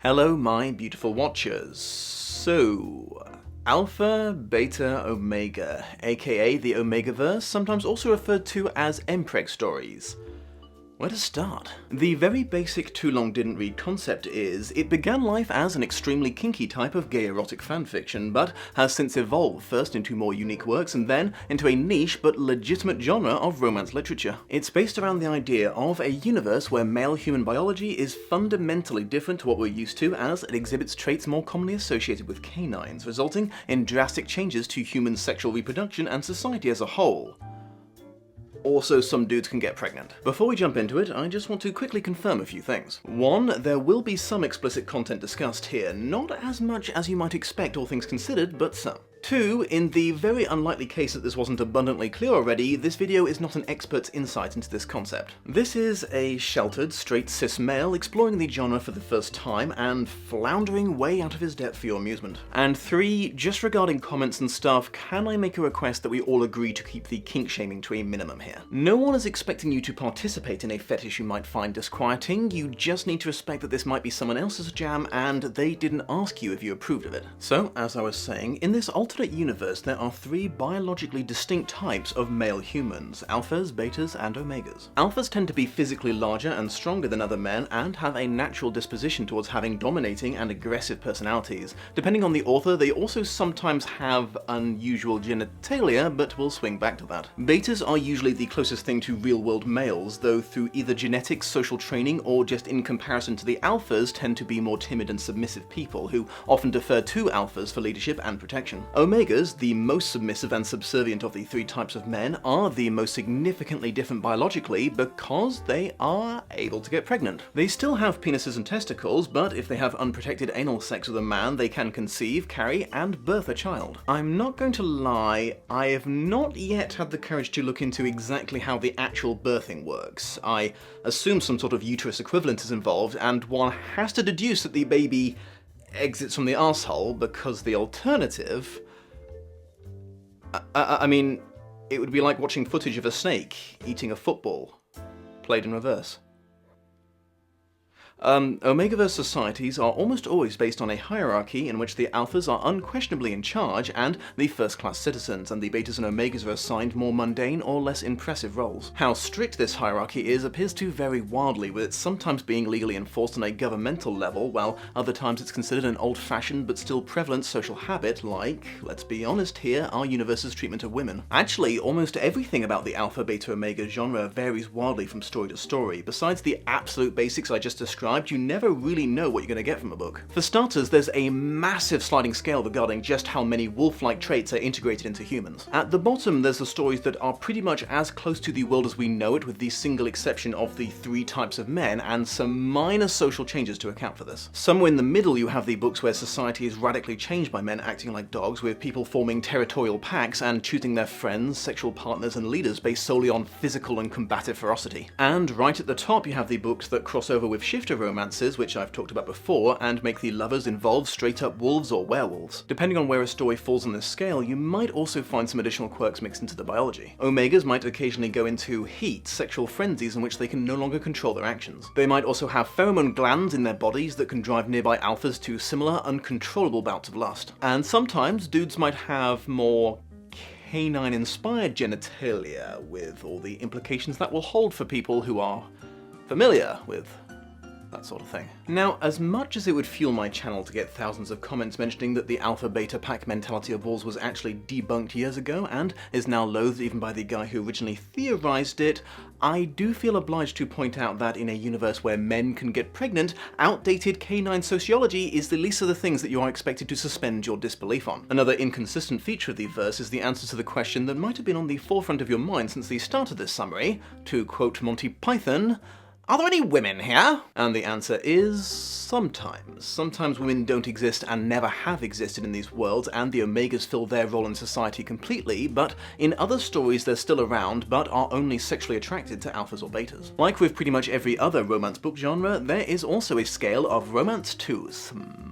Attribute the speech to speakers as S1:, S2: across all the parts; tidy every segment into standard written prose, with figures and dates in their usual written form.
S1: Hello my beautiful watchers. So, Alpha, Beta, Omega, aka the Omegaverse, sometimes also referred to as MPreg stories. Where to start? The very basic too long didn't read concept is, it began life as an extremely kinky type of gay erotic fanfiction, but has since evolved first into more unique works and then into a niche but legitimate genre of romance literature. It's based around the idea of a universe where male human biology is fundamentally different to what we're used to, as it exhibits traits more commonly associated with canines, resulting in drastic changes to human sexual reproduction and society as a whole. Also, some dudes can get pregnant. Before we jump into it, I just want to quickly confirm a few things. 1, there will be some explicit content discussed here, not as much as you might expect all things considered, but some. 2, in the very unlikely case that this wasn't abundantly clear already, this video is not an expert's insight into this concept. This is a sheltered, straight cis male exploring the genre for the first time and floundering way out of his depth for your amusement. And 3, just regarding comments and stuff, can I make a request that we all agree to keep the kink shaming to a minimum here? No one is expecting you to participate in a fetish you might find disquieting, you just need to respect that this might be someone else's jam and they didn't ask you if you approved of it. So, as I was saying, in this alternate universe there are 3 biologically distinct types of male humans: alphas, betas, and omegas. Alphas tend to be physically larger and stronger than other men and have a natural disposition towards having dominating and aggressive personalities. Depending on the author, they also sometimes have unusual genitalia, but we'll swing back to that. Betas are usually the closest thing to real-world males, though through either genetics, social training, or just in comparison to the alphas tend to be more timid and submissive people who often defer to alphas for leadership and protection. Omegas, the most submissive and subservient of the 3 types of men, are the most significantly different biologically because they are able to get pregnant. They still have penises and testicles, but if they have unprotected anal sex with a man, they can conceive, carry, and birth a child. I'm not going to lie, I have not yet had the courage to look into exactly how the actual birthing works. I assume some sort of uterus equivalent is involved, and one has to deduce that the baby exits from the arsehole, because the alternative... I mean, it would be like watching footage of a snake eating a football, played in reverse. Omegaverse societies are almost always based on a hierarchy in which the alphas are unquestionably in charge and the first-class citizens, and the betas and omegas are assigned more mundane or less impressive roles. How strict this hierarchy is appears to vary wildly, with it sometimes being legally enforced on a governmental level, while other times it's considered an old-fashioned but still prevalent social habit like, let's be honest here, our universe's treatment of women. Actually, almost everything about the alpha, beta, omega genre varies wildly from story to story. Besides the absolute basics I just described, you never really know what you're going to get from a book. For starters, there's a massive sliding scale regarding just how many wolf-like traits are integrated into humans. At the bottom, there's the stories that are pretty much as close to the world as we know it, with the single exception of the 3 types of men, and some minor social changes to account for this. Somewhere in the middle you have the books where society is radically changed by men acting like dogs, with people forming territorial packs and choosing their friends, sexual partners, and leaders based solely on physical and combative ferocity. And right at the top you have the books that cross over with shifter romances, which I've talked about before, and make the lovers involved straight-up wolves or werewolves. Depending on where a story falls on this scale, you might also find some additional quirks mixed into the biology. Omegas might occasionally go into heat, sexual frenzies in which they can no longer control their actions. They might also have pheromone glands in their bodies that can drive nearby alphas to similar uncontrollable bouts of lust. And sometimes dudes might have more canine-inspired genitalia, with all the implications that will hold for people who are familiar with that sort of thing. Now, as much as it would fuel my channel to get thousands of comments mentioning that the alpha-beta pack mentality of balls was actually debunked years ago and is now loathed even by the guy who originally theorized it, I do feel obliged to point out that in a universe where men can get pregnant, outdated canine sociology is the least of the things that you are expected to suspend your disbelief on. Another inconsistent feature of the verse is the answer to the question that might have been on the forefront of your mind since the start of this summary. To quote Monty Python, "Are there any women here?" And the answer is sometimes. Sometimes women don't exist and never have existed in these worlds, and the omegas fill their role in society completely, but in other stories they're still around, but are only sexually attracted to alphas or betas. Like with pretty much every other romance book genre, there is also a scale of romance to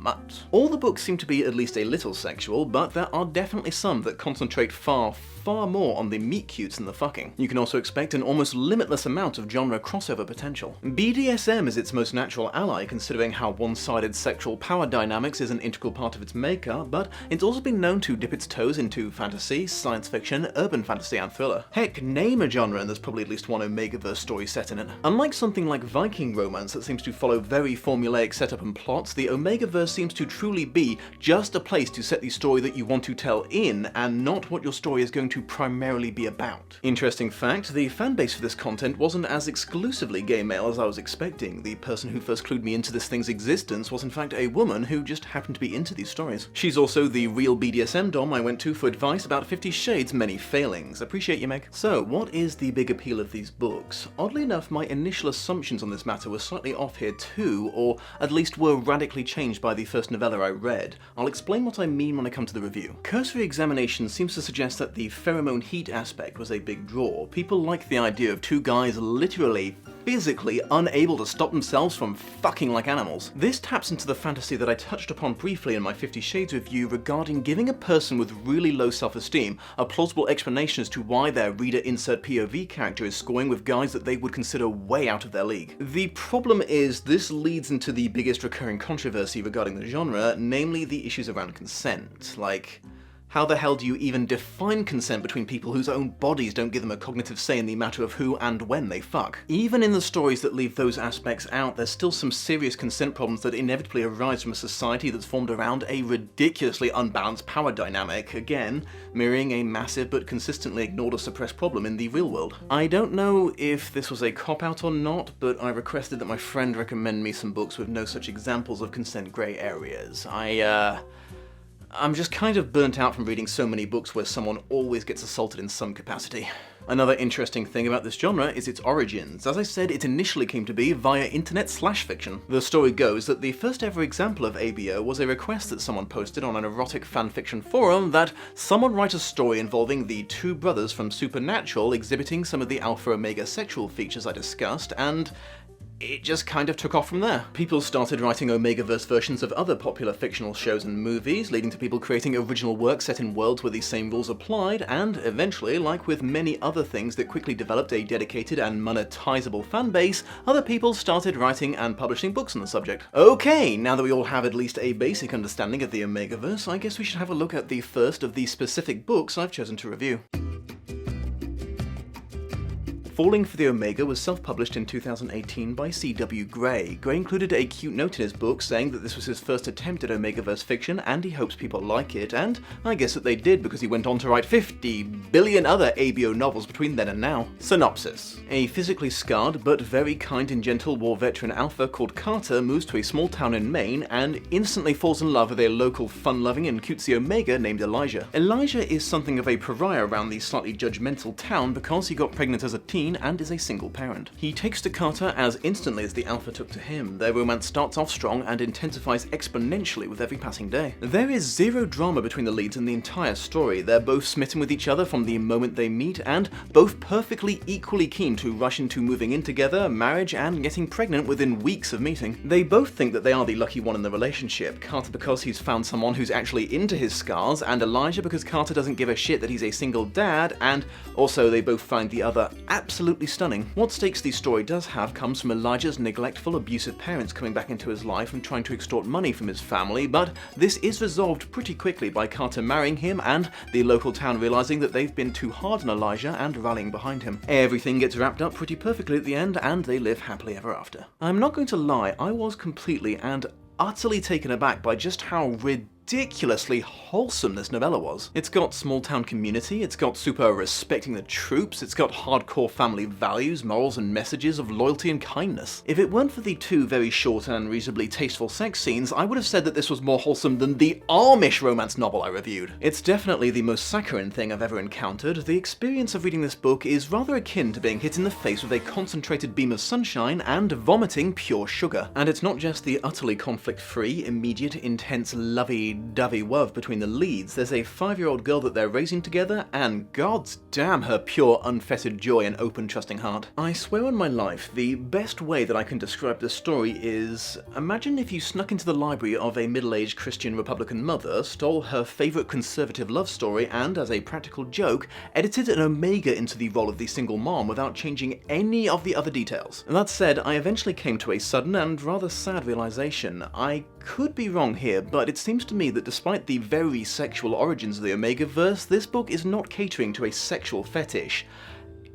S1: smut. All the books seem to be at least a little sexual, but there are definitely some that concentrate far more on the meet-cutes than the fucking. You can also expect an almost limitless amount of genre crossover potential. BDSM is its most natural ally, considering how one-sided sexual power dynamics is an integral part of its makeup, but it's also been known to dip its toes into fantasy, science fiction, urban fantasy, and thriller. Heck, name a genre and there's probably at least one Omegaverse story set in it. Unlike something like Viking romance that seems to follow very formulaic setup and plots, the Omegaverse seems to truly be just a place to set the story that you want to tell in, and not what your story is going to primarily be about. Interesting fact, the fanbase for this content wasn't as exclusively gay male as I was expecting. The person who first clued me into this thing's existence was in fact a woman who just happened to be into these stories. She's also the real BDSM dom I went to for advice about 50 Shades' many failings. Appreciate you, Meg. So, what is the big appeal of these books? Oddly enough, my initial assumptions on this matter were slightly off here too, or at least were radically changed by the first novella I read. I'll explain what I mean when I come to the review. Cursory examination seems to suggest that the pheromone heat aspect was a big draw. People like the idea of two guys literally, physically unable to stop themselves from fucking like animals. This taps into the fantasy that I touched upon briefly in my 50 Shades review regarding giving a person with really low self-esteem a plausible explanation as to why their reader insert POV character is scoring with guys that they would consider way out of their league. The problem is this leads into the biggest recurring controversy regarding the genre, namely the issues around consent. Like, how the hell do you even define consent between people whose own bodies don't give them a cognitive say in the matter of who and when they fuck? Even in the stories that leave those aspects out, there's still some serious consent problems that inevitably arise from a society that's formed around a ridiculously unbalanced power dynamic, again, mirroring a massive but consistently ignored or suppressed problem in the real world. I don't know if this was a cop-out or not, but I requested that my friend recommend me some books with no such examples of consent grey areas. I'm just kind of burnt out from reading so many books where someone always gets assaulted in some capacity. Another interesting thing about this genre is its origins. As I said, it initially came to be via internet/fiction. The story goes that the first ever example of ABO was a request that someone posted on an erotic fanfiction forum that someone write a story involving the two brothers from Supernatural exhibiting some of the alpha-omega sexual features I discussed, and it just kind of took off from there. People started writing Omegaverse versions of other popular fictional shows and movies, leading to people creating original work set in worlds where these same rules applied, and eventually, like with many other things that quickly developed a dedicated and monetizable fanbase, other people started writing and publishing books on the subject. Okay, now that we all have at least a basic understanding of the Omegaverse, I guess we should have a look at the first of the specific books I've chosen to review. Falling for the Omega was self-published in 2018 by C.W. Gray. Gray included a cute note in his book saying that this was his first attempt at Omegaverse fiction and he hopes people like it, and I guess that they did because he went on to write 50 billion other ABO novels between then and now. Synopsis. A physically scarred but very kind and gentle war veteran alpha called Carter moves to a small town in Maine and instantly falls in love with a local fun-loving and cutesy Omega named Elijah. Elijah is something of a pariah around the slightly judgmental town because he got pregnant as a teen and is a single parent. He takes to Carter as instantly as the alpha took to him. Their romance starts off strong and intensifies exponentially with every passing day. There is zero drama between the leads in the entire story. They're both smitten with each other from the moment they meet, and both perfectly equally keen to rush into moving in together, marriage, and getting pregnant within weeks of meeting. They both think that they are the lucky one in the relationship, Carter because he's found someone who's actually into his scars, and Elijah because Carter doesn't give a shit that he's a single dad, and also they both find the other absolutely stunning. What stakes the story does have comes from Elijah's neglectful, abusive parents coming back into his life and trying to extort money from his family, but this is resolved pretty quickly by Carter marrying him and the local town realizing that they've been too hard on Elijah and rallying behind him. Everything gets wrapped up pretty perfectly at the end and they live happily ever after. I'm not going to lie, I was completely and utterly taken aback by just how ridiculously wholesome this novella was. It's got small town community, it's got super respecting the troops, it's got hardcore family values, morals and messages of loyalty and kindness. If it weren't for the two very short and reasonably tasteful sex scenes, I would have said that this was more wholesome than the Amish romance novel I reviewed. It's definitely the most saccharine thing I've ever encountered. The experience of reading this book is rather akin to being hit in the face with a concentrated beam of sunshine and vomiting pure sugar. And it's not just the utterly conflict-free, immediate, intense, lovey a dovey-wove between the leads. There's a 5-year-old girl that they're raising together, and gods damn her pure, unfettered joy and open, trusting heart. I swear on my life, the best way that I can describe this story is, imagine if you snuck into the library of a middle-aged Christian Republican mother, stole her favourite conservative love story, and, as a practical joke, edited an Omega into the role of the single mom without changing any of the other details. That said, I eventually came to a sudden and rather sad realization. I could be wrong here, but it seems to me that despite the very sexual origins of the Omegaverse, this book is not catering to a sexual fetish.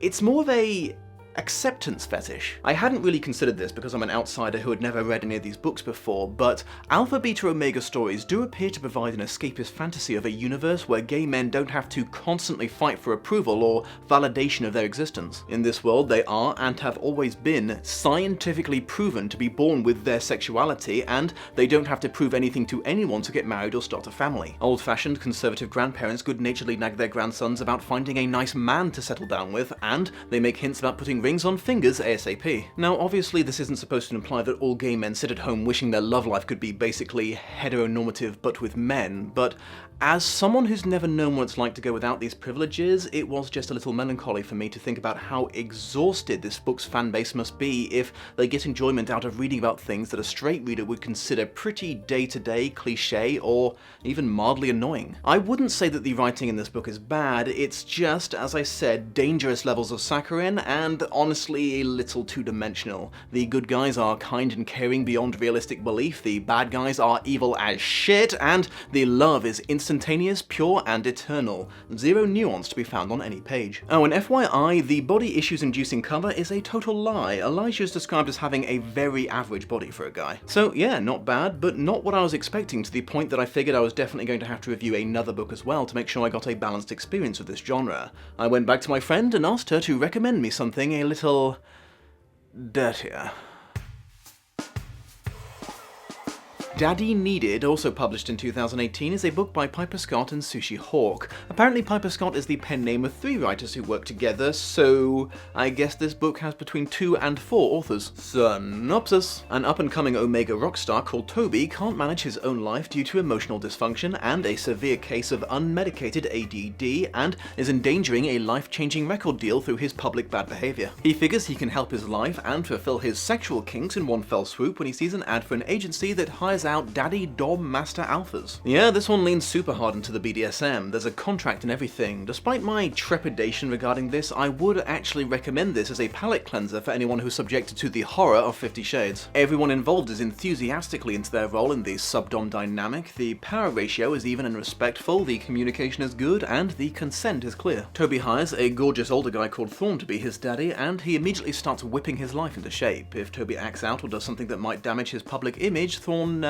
S1: It's more of a acceptance fetish. I hadn't really considered this because I'm an outsider who had never read any of these books before, but Alpha, Beta, Omega stories do appear to provide an escapist fantasy of a universe where gay men don't have to constantly fight for approval or validation of their existence. In this world, they are, and have always been, scientifically proven to be born with their sexuality, and they don't have to prove anything to anyone to get married or start a family. Old-fashioned conservative grandparents good-naturedly nag their grandsons about finding a nice man to settle down with, and they make hints about putting rings on fingers ASAP. Now, obviously this isn't supposed to imply that all gay men sit at home wishing their love life could be basically heteronormative but with men, but as someone who's never known what it's like to go without these privileges, it was just a little melancholy for me to think about how exhausted this book's fanbase must be if they get enjoyment out of reading about things that a straight reader would consider pretty day-to-day, cliché, or even mildly annoying. I wouldn't say that the writing in this book is bad, it's just, as I said, dangerous levels of saccharine and honestly a little two-dimensional. The good guys are kind and caring beyond realistic belief, the bad guys are evil as shit, and the love is instantaneous, pure, and eternal. Zero nuance to be found on any page. Oh, and FYI, the body issues-inducing cover is a total lie. Elijah is described as having a very average body for a guy. So yeah, not bad, but not what I was expecting, to the point that I figured I was definitely going to have to review another book as well to make sure I got a balanced experience with this genre. I went back to my friend and asked her to recommend me something a little dirtier. Daddy Needed, also published in 2018, is a book by Piper Scott and Sushi Hawk. Apparently Piper Scott is the pen name of 3 writers who work together, so I guess this book has between 2 and 4 authors. Synopsis. An up-and-coming Omega rock star called Toby can't manage his own life due to emotional dysfunction and a severe case of unmedicated ADD, and is endangering a life-changing record deal through his public bad behavior. He figures he can help his life and fulfill his sexual kinks in one fell swoop when he sees an ad for an agency that hires out daddy dom master alphas. Yeah, this one leans super hard into the BDSM. There's a contract and everything. Despite my trepidation regarding this, I would actually recommend this as a palate cleanser for anyone who's subjected to the horror of 50 Shades. Everyone involved is enthusiastically into their role in the sub-dom dynamic, the power ratio is even and respectful, the communication is good, and the consent is clear. Toby hires a gorgeous older guy called Thorn to be his daddy, and he immediately starts whipping his life into shape. If Toby acts out or does something that might damage his public image, Thorn,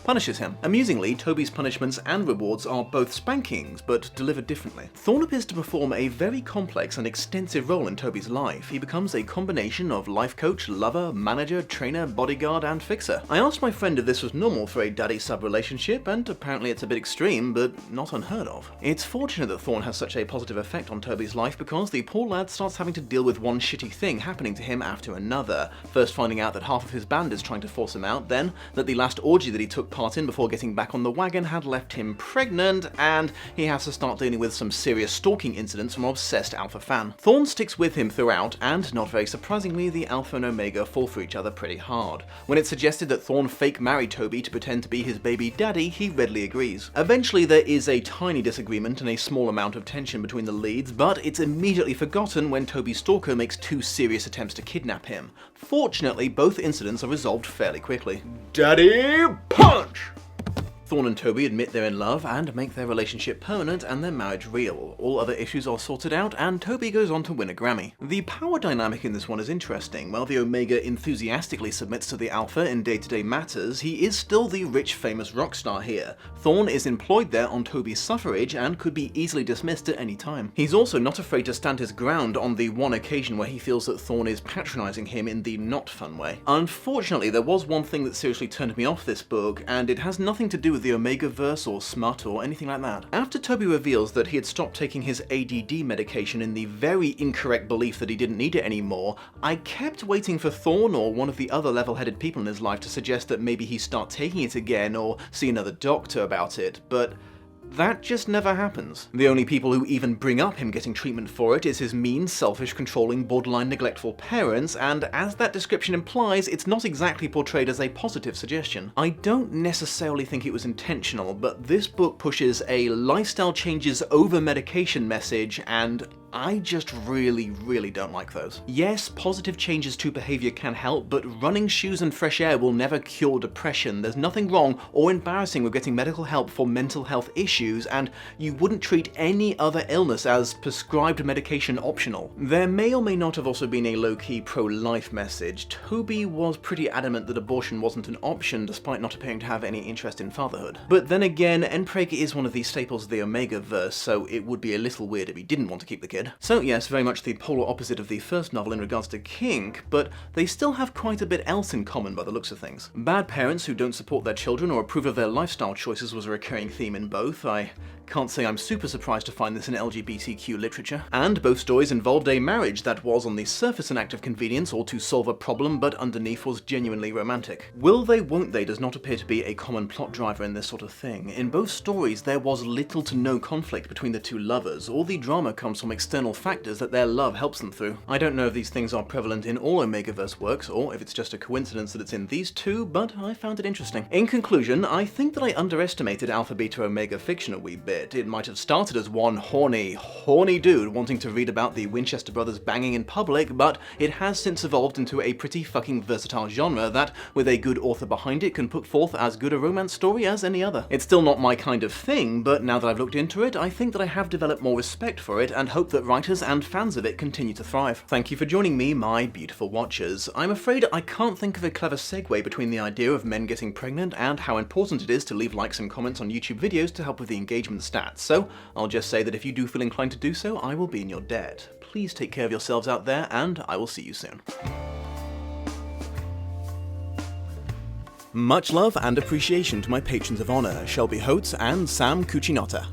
S1: punishes him. Amusingly, Toby's punishments and rewards are both spankings, but delivered differently. Thorn appears to perform a very complex and extensive role in Toby's life. He becomes a combination of life coach, lover, manager, trainer, bodyguard, and fixer. I asked my friend if this was normal for a daddy-sub relationship, and apparently it's a bit extreme, but not unheard of. It's fortunate that Thorn has such a positive effect on Toby's life because the poor lad starts having to deal with one shitty thing happening to him after another. First finding out that half of his band is trying to force him out, then that the last orgy that he took part in before getting back on the wagon had left him pregnant, and he has to start dealing with some serious stalking incidents from an obsessed alpha fan. Thorn sticks with him throughout, and not very surprisingly, the alpha and Omega fall for each other pretty hard. When it's suggested that Thorn fake marry Toby to pretend to be his baby daddy, he readily agrees. Eventually there is a tiny disagreement and a small amount of tension between the leads, but it's immediately forgotten when Toby's stalker makes 2 serious attempts to kidnap him. Fortunately, both incidents are resolved fairly quickly. Daddy punch! Thorn and Toby admit they're in love and make their relationship permanent and their marriage real. All other issues are sorted out, and Toby goes on to win a Grammy. The power dynamic in this one is interesting. While the Omega enthusiastically submits to the Alpha in day-to-day matters, he is still the rich, famous rock star here. Thorn is employed there on Toby's suffrage and could be easily dismissed at any time. He's also not afraid to stand his ground on the one occasion where he feels that Thorn is patronizing him in the not fun way. Unfortunately, there was one thing that seriously turned me off this book, and it has nothing to do with the Omegaverse or smut or anything like that. After Toby reveals that he had stopped taking his ADD medication in the very incorrect belief that he didn't need it anymore, I kept waiting for Thorn or one of the other level-headed people in his life to suggest that maybe he start taking it again or see another doctor about it, but that just never happens. The only people who even bring up him getting treatment for it is his mean, selfish, controlling, borderline neglectful parents, and as that description implies, it's not exactly portrayed as a positive suggestion. I don't necessarily think it was intentional, but this book pushes a lifestyle changes over medication message, and I just really don't like those. Yes, positive changes to behavior can help, but running shoes and fresh air will never cure depression. There's nothing wrong or embarrassing with getting medical help for mental health issues, and you wouldn't treat any other illness as prescribed medication optional. There may or may not have also been a low-key pro-life message. Toby was pretty adamant that abortion wasn't an option, despite not appearing to have any interest in fatherhood. But then again, Empreg is one of the staples of the Omegaverse, so it would be a little weird if he didn't want to keep the kid. So yes, very much the polar opposite of the first novel in regards to kink, but they still have quite a bit else in common by the looks of things. Bad parents who don't support their children or approve of their lifestyle choices was a recurring theme in both. I can't say I'm super surprised to find this in LGBTQ literature. And both stories involved a marriage that was on the surface an act of convenience or to solve a problem, but underneath was genuinely romantic. Will they, won't they does not appear to be a common plot driver in this sort of thing. In both stories, there was little to no conflict between the two lovers. All the drama comes from external factors that their love helps them through. I don't know if these things are prevalent in all Omegaverse works, or if it's just a coincidence that it's in these two, but I found it interesting. In conclusion, I think that I underestimated Alpha Beta Omega fiction a wee bit. It might have started as one horny dude wanting to read about the Winchester brothers banging in public, but it has since evolved into a pretty fucking versatile genre that, with a good author behind it, can put forth as good a romance story as any other. It's still not my kind of thing, but now that I've looked into it, I think that I have developed more respect for it and hope that writers and fans of it continue to thrive. Thank you for joining me, my beautiful watchers. I'm afraid I can't think of a clever segue between the idea of men getting pregnant and how important it is to leave likes and comments on YouTube videos to help with the engagement stats, so I'll just say that if you do feel inclined to do so, I will be in your debt. Please take care of yourselves out there, and I will see you soon. Much love and appreciation to my patrons of honor, Shelby Holtz and Sam Cucinotta.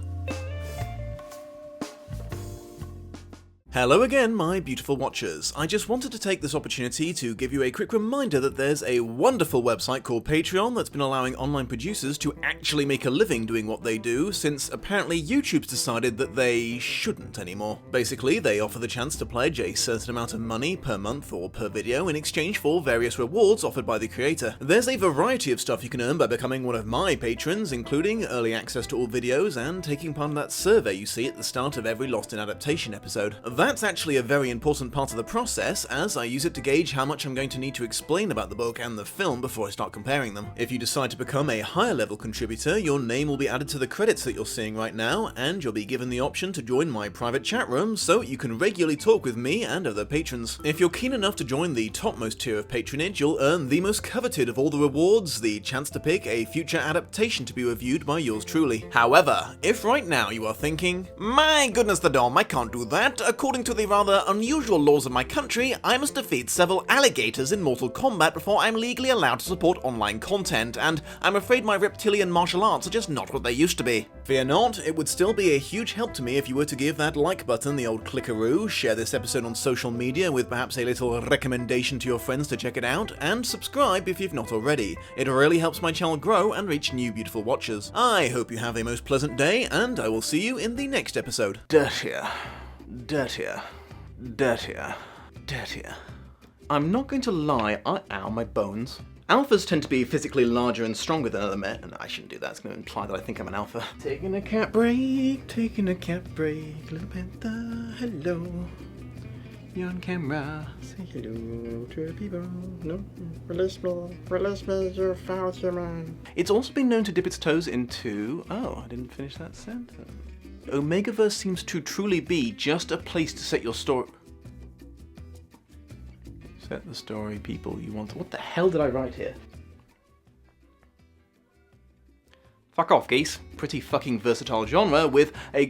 S1: Hello again, my beautiful watchers. I just wanted to take this opportunity to give you a quick reminder that there's a wonderful website called Patreon that's been allowing online producers to actually make a living doing what they do, since apparently YouTube's decided that they shouldn't anymore. Basically, they offer the chance to pledge a certain amount of money per month or per video in exchange for various rewards offered by the creator. There's a variety of stuff you can earn by becoming one of my patrons, including early access to all videos and taking part in that survey you see at the start of every Lost in Adaptation episode. That's actually a very important part of the process, as I use it to gauge how much I'm going to need to explain about the book and the film before I start comparing them. If you decide to become a higher level contributor, your name will be added to the credits that you're seeing right now, and you'll be given the option to join my private chat room so you can regularly talk with me and other patrons. If you're keen enough to join the topmost tier of patronage, you'll earn the most coveted of all the rewards, the chance to pick a future adaptation to be reviewed by yours truly. However, if right now you are thinking, my goodness the Dom, I can't do that. According to the rather unusual laws of my country, I must defeat several alligators in Mortal Kombat before I'm legally allowed to support online content, and I'm afraid my reptilian martial arts are just not what they used to be. Fear not, it would still be a huge help to me if you were to give that like button the old clickaroo, share this episode on social media with perhaps a little recommendation to your friends to check it out, and subscribe if you've not already. It really helps my channel grow and reach new beautiful watchers. I hope you have a most pleasant day, and I will see you in the next episode. Dirtier. Dirtier. Dirtier. Dirtier. I'm not going to lie, ow, my bones. Alphas tend to be physically larger and stronger than other men, and I shouldn't do that, it's going to imply that I think I'm an alpha. Taking a cat break, little panther, hello. You're on camera, say hello to the people, no. Release me, you foul human. It's also been known to dip its toes into, oh, I didn't finish that sentence. Omegaverse seems to truly be just a place to set your story. Set the story people you want to. What the hell did I write here? Fuck off, geese. Pretty fucking versatile genre with a